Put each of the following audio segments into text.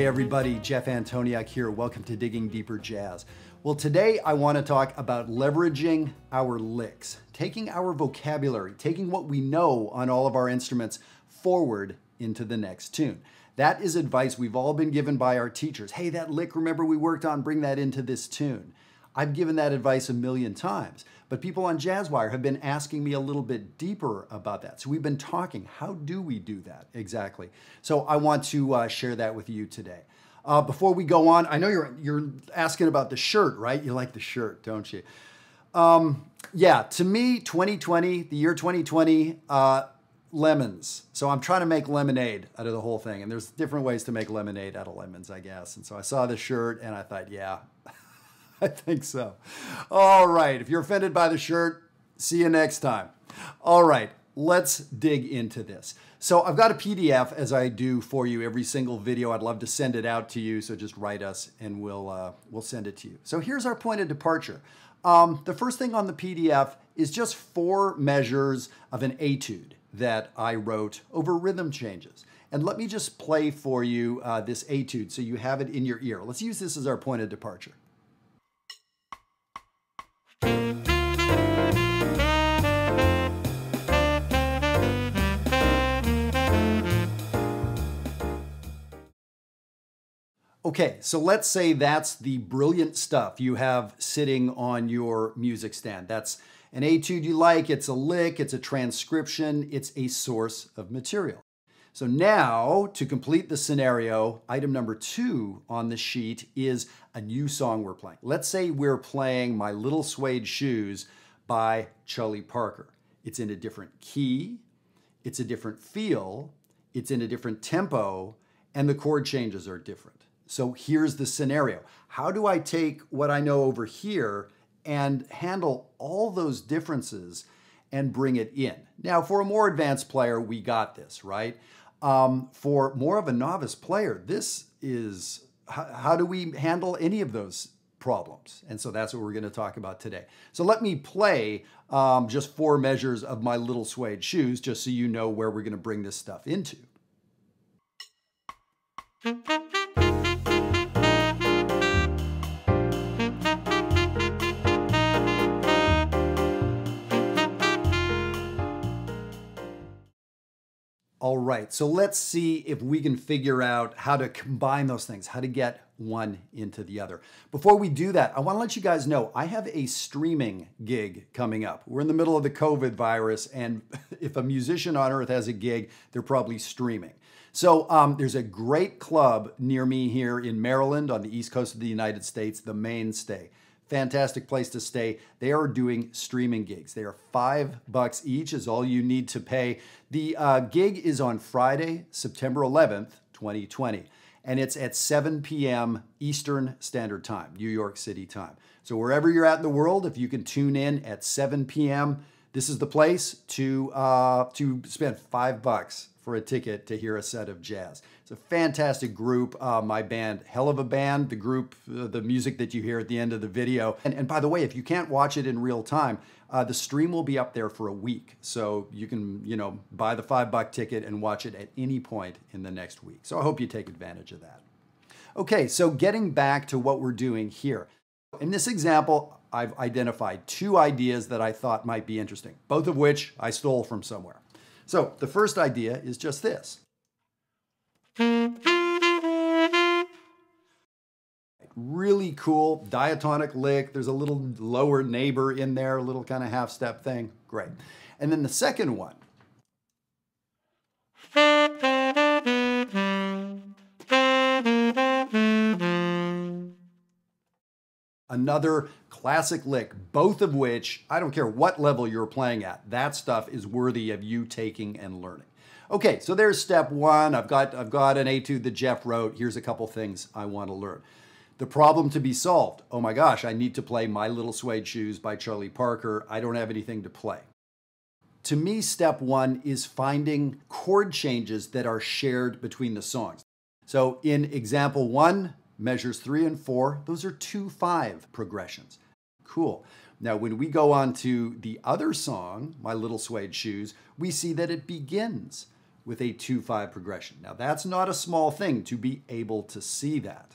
Hey everybody, Jeff Antoniuk here. Welcome to Digging Deeper Jazz. Well, today I want to talk about leveraging our licks, taking our vocabulary, taking what we know on all of our instruments forward into the next tune. That is advice we've all been given by our teachers. Hey, that lick, remember we worked on, bring that into this tune. I've given that advice a million times, but people on JazzWire have been asking me a little bit deeper about that. So we've been talking, how do we do that exactly? So I want to share that with you today. Before we go on, I know you're asking about the shirt, right? You like the shirt, don't you? Yeah, to me, 2020, the year 2020, lemons. So I'm trying to make lemonade out of the whole thing. And there's different ways to make lemonade out of lemons, I guess. And so I saw the shirt and I thought, yeah, I think so. All right, if you're offended by the shirt, see you next time. All right, let's dig into this. So I've got a PDF, as I do for you every single video. I'd love to send it out to you, so just write us and we'll send it to you. So here's our point of departure. The first thing on the PDF is just 4 measures of an etude that I wrote over rhythm changes. And let me just play for you this etude so you have it in your ear. Let's use this as our point of departure. Okay, so let's say that's the brilliant stuff you have sitting on your music stand. That's an etude you like, it's a lick, it's a transcription, it's a source of material. So now, to complete the scenario, item number 2 on the sheet is a new song we're playing. Let's say we're playing My Little Suede Shoes by Charlie Parker. It's in a different key, it's a different feel, it's in a different tempo, and the chord changes are different. So here's the scenario. How do I take what I know over here and handle all those differences and bring it in? Now, for a more advanced player, we got this, right? For more of a novice player, this is, how do we handle any of those problems? And so that's what we're going to talk about today. So let me play just 4 measures of My Little Suede Shoes, just so you know where we're going to bring this stuff into. All right, so let's see if we can figure out how to combine those things, how to get one into the other. Before we do that, I want to let you guys know I have a streaming gig coming up. We're in the middle of the COVID virus, and if a musician on earth has a gig, they're probably streaming. So there's a great club near me here in Maryland on the East Coast of the United States, The Mainstay. Fantastic place to stay. They are doing streaming gigs. They are $5 each is all you need to pay. The gig is on Friday, September 11th, 2020, and it's at 7 p.m. Eastern Standard Time, New York City time. So wherever you're at in the world, if you can tune in at 7 p.m., this is the place to spend $5 for a ticket to hear a set of jazz. It's a fantastic group. My band, hell of a band, the group, the music that you hear at the end of the video. And by the way, if you can't watch it in real time, the stream will be up there for a week. So you can, buy the $5 ticket and watch it at any point in the next week. So I hope you take advantage of that. Okay, so getting back to what we're doing here. In this example, I've identified 2 ideas that I thought might be interesting, both of which I stole from somewhere. So the first idea is just this. Really cool diatonic lick. There's a little lower neighbor in there, a little kind of half-step thing. Great. And then the second one. Another classic lick, both of which, I don't care what level you're playing at, that stuff is worthy of you taking and learning. Okay, so there's step 1. I've got an etude that Jeff wrote. Here's a couple things I want to learn. The problem to be solved. Oh my gosh, I need to play My Little Suede Shoes by Charlie Parker. I don't have anything to play. To me, step 1 is finding chord changes that are shared between the songs. So in example 1, measures 3 and 4, those are 2/5 progressions. Cool. Now, when we go on to the other song, My Little Suede Shoes, we see that it begins with a 2-5 progression. Now that's not a small thing to be able to see that.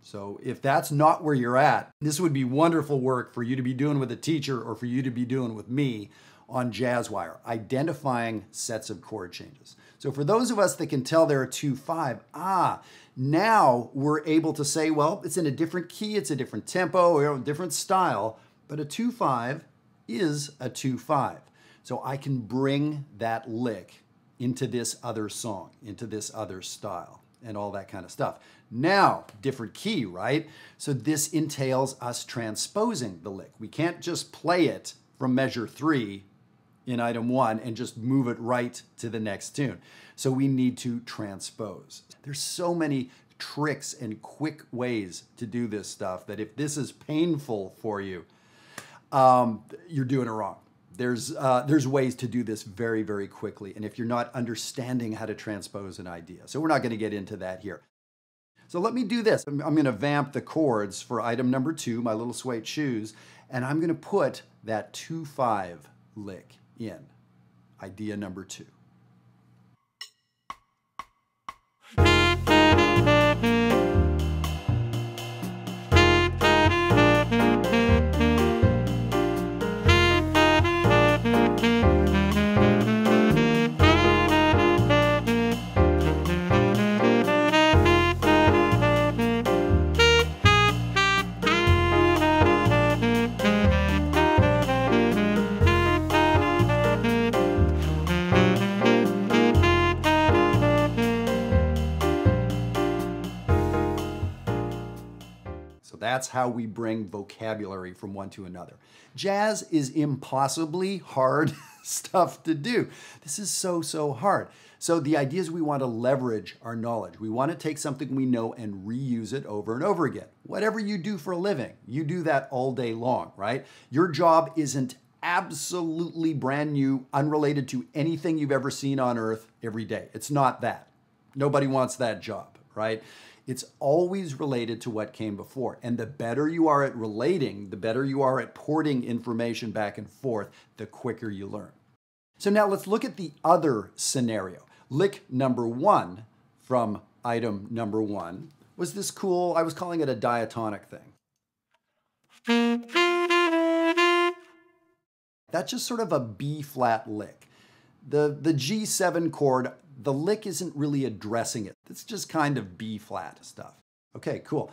So if that's not where you're at, this would be wonderful work for you to be doing with a teacher or for you to be doing with me on JazzWire, identifying sets of chord changes. So for those of us that can tell they're a 2-5, now we're able to say, well, it's in a different key, it's a different tempo, or a different style, but a 2-5 is a 2-5. So I can bring that lick into this other song, into this other style, and all that kind of stuff. Now, different key, right? So this entails us transposing the lick. We can't just play it from measure 3 in item 1 and just move it right to the next tune. So we need to transpose. There's so many tricks and quick ways to do this stuff that if this is painful for you, you're doing it wrong. There's ways to do this very, very quickly. And if you're not understanding how to transpose an idea. So we're not going to get into that here. So let me do this. I'm going to vamp the chords for item number 2, my little suede shoes, and I'm going to put that 2-5 lick in. Idea number 2. That's how we bring vocabulary from one to another. Jazz is impossibly hard stuff to do. This is so hard. So the idea is we want to leverage our knowledge. We want to take something we know and reuse it over and over again. Whatever you do for a living, you do that all day long, right? Your job isn't absolutely brand new, unrelated to anything you've ever seen on earth every day. It's not that. Nobody wants that job, right? It's always related to what came before. And the better you are at relating, the better you are at porting information back and forth, the quicker you learn. So now let's look at the other scenario. Lick number 1 from item number 1 was this cool, I was calling it a diatonic thing. That's just sort of a B flat lick. The G7 chord, the lick isn't really addressing it. It's just kind of B flat stuff. Okay, cool.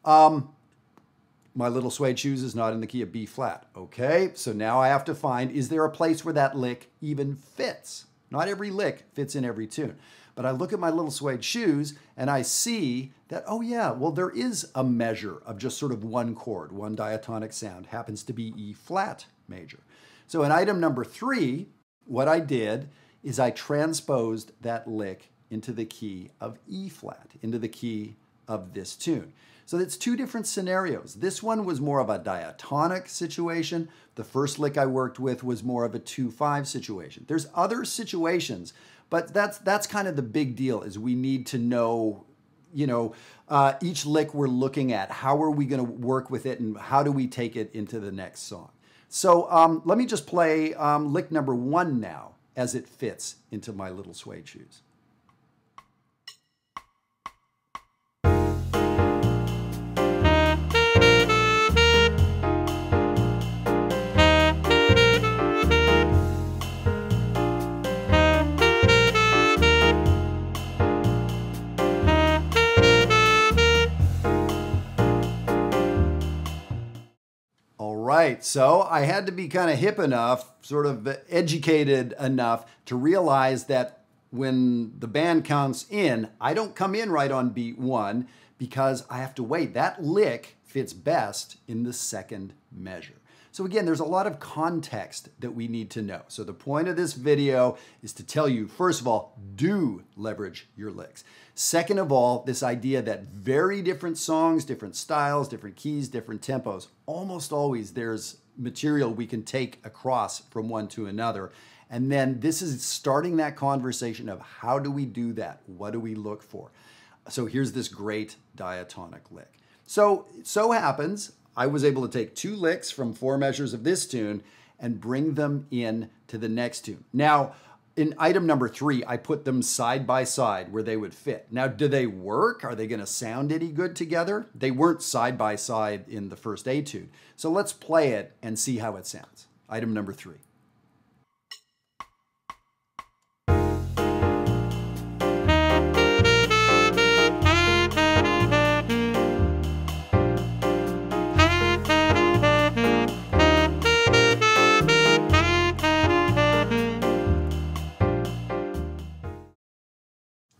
My little suede shoes is not in the key of B flat. Okay, so now I have to find, is there a place where that lick even fits? Not every lick fits in every tune. But I look at my little suede shoes and I see that, oh yeah, well there is a measure of just sort of one chord, one diatonic sound, happens to be E flat major. So in item number 3, what I did is I transposed that lick into the key of E flat, into the key of this tune. So it's 2 different scenarios. This one was more of a diatonic situation. The first lick I worked with was more of a 2-5 situation. There's other situations, but that's kind of the big deal, is we need to know, each lick we're looking at, how are we going to work with it and how do we take it into the next song. So let me just play lick number 1 now as it fits into my little suede shoes. Right, so I had to be kind of hip enough, sort of educated enough to realize that when the band counts in, I don't come in right on beat 1 because I have to wait. That lick fits best in the second measure. So again, there's a lot of context that we need to know. So the point of this video is to tell you, first of all, do leverage your licks. Second of all, this idea that very different songs, different styles, different keys, different tempos, almost always there's material we can take across from one to another. And then this is starting that conversation of how do we do that? What do we look for? So here's this great diatonic lick. So it so happens I was able to take 2 licks from 4 measures of this tune and bring them in to the next tune. Now, In item number 3, I put them side by side where they would fit. Now, do they work? Are they going to sound any good together? They weren't side by side in the first etude. So let's play it and see how it sounds. Item number 3.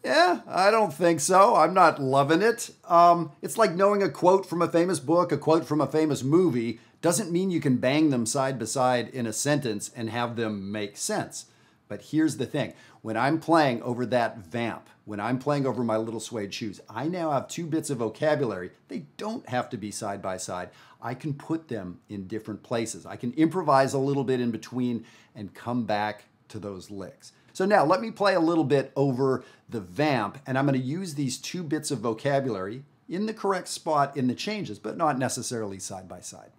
Yeah, I don't think so. I'm not loving it. It's like knowing a quote from a famous book, a quote from a famous movie, doesn't mean you can bang them side by side in a sentence and have them make sense. But here's the thing. When I'm playing over that vamp, when I'm playing over my little suede shoes, I now have 2 bits of vocabulary. They don't have to be side by side. I can put them in different places. I can improvise a little bit in between and come back to those licks. So now let me play a little bit over the vamp, and I'm going to use these 2 bits of vocabulary in the correct spot in the changes, but not necessarily side by side.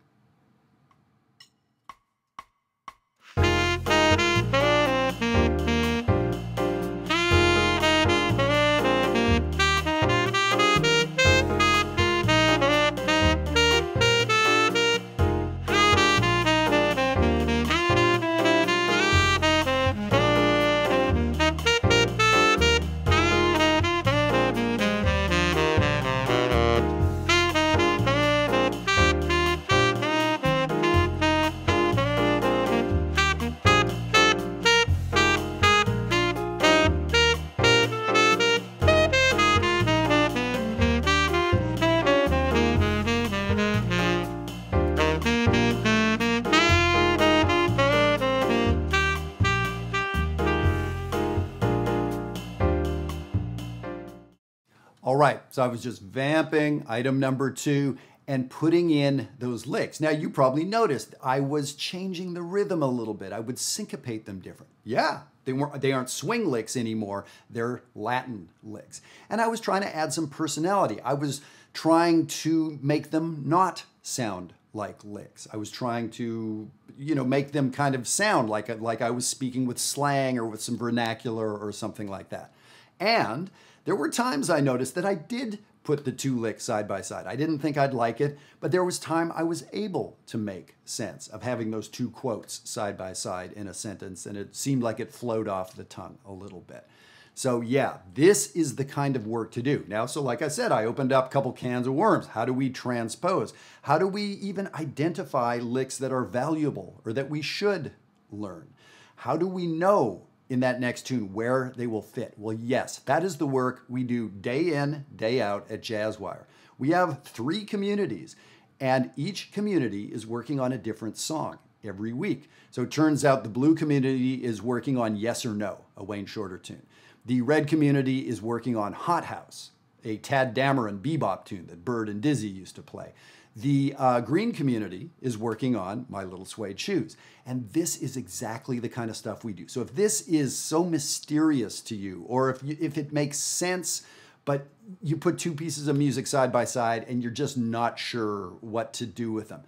All right, so I was just vamping item number 2 and putting in those licks. Now you probably noticed I was changing the rhythm a little bit. I would syncopate them different. Yeah, they aren't swing licks anymore. They're Latin licks. And I was trying to add some personality. I was trying to make them not sound like licks. I was trying to, make them kind of sound like I was speaking with slang or with some vernacular or something like that. And there were times I noticed that I did put the 2 licks side by side. I didn't think I'd like it, but there was time I was able to make sense of having those 2 quotes side by side in a sentence, and it seemed like it flowed off the tongue a little bit. So yeah, this is the kind of work to do. Now, so like I said, I opened up a couple cans of worms. How do we transpose? How do we even identify licks that are valuable or that we should learn? How do we know in that next tune where they will fit? Well, yes, that is the work we do day in, day out at Jazzwire. We have 3 communities, and each community is working on a different song every week. So it turns out the blue community is working on Yes or No, a Wayne Shorter tune. The red community is working on Hot House, a Tad Dameron bebop tune that Bird and Dizzy used to play. The green community is working on My Little Suede Shoes. And this is exactly the kind of stuff we do. So if this is so mysterious to you, or if it makes sense, but you put 2 pieces of music side by side and you're just not sure what to do with them,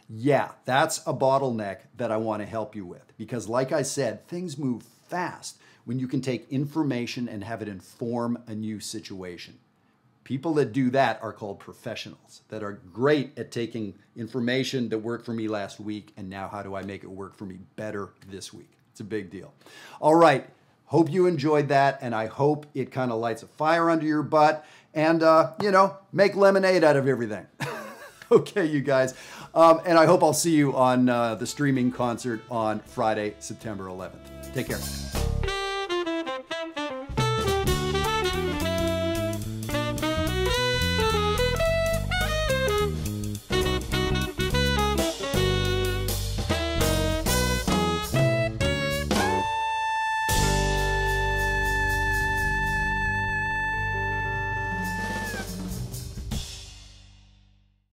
yeah, that's a bottleneck that I want to help you with. Because like I said, things move fast when you can take information and have it inform a new situation. People that do that are called professionals, that are great at taking information that worked for me last week, and now how do I make it work for me better this week? It's a big deal. All right, hope you enjoyed that, and I hope it kind of lights a fire under your butt and, make lemonade out of everything. Okay, you guys. And I hope I'll see you on the streaming concert on Friday, September 11th. Take care.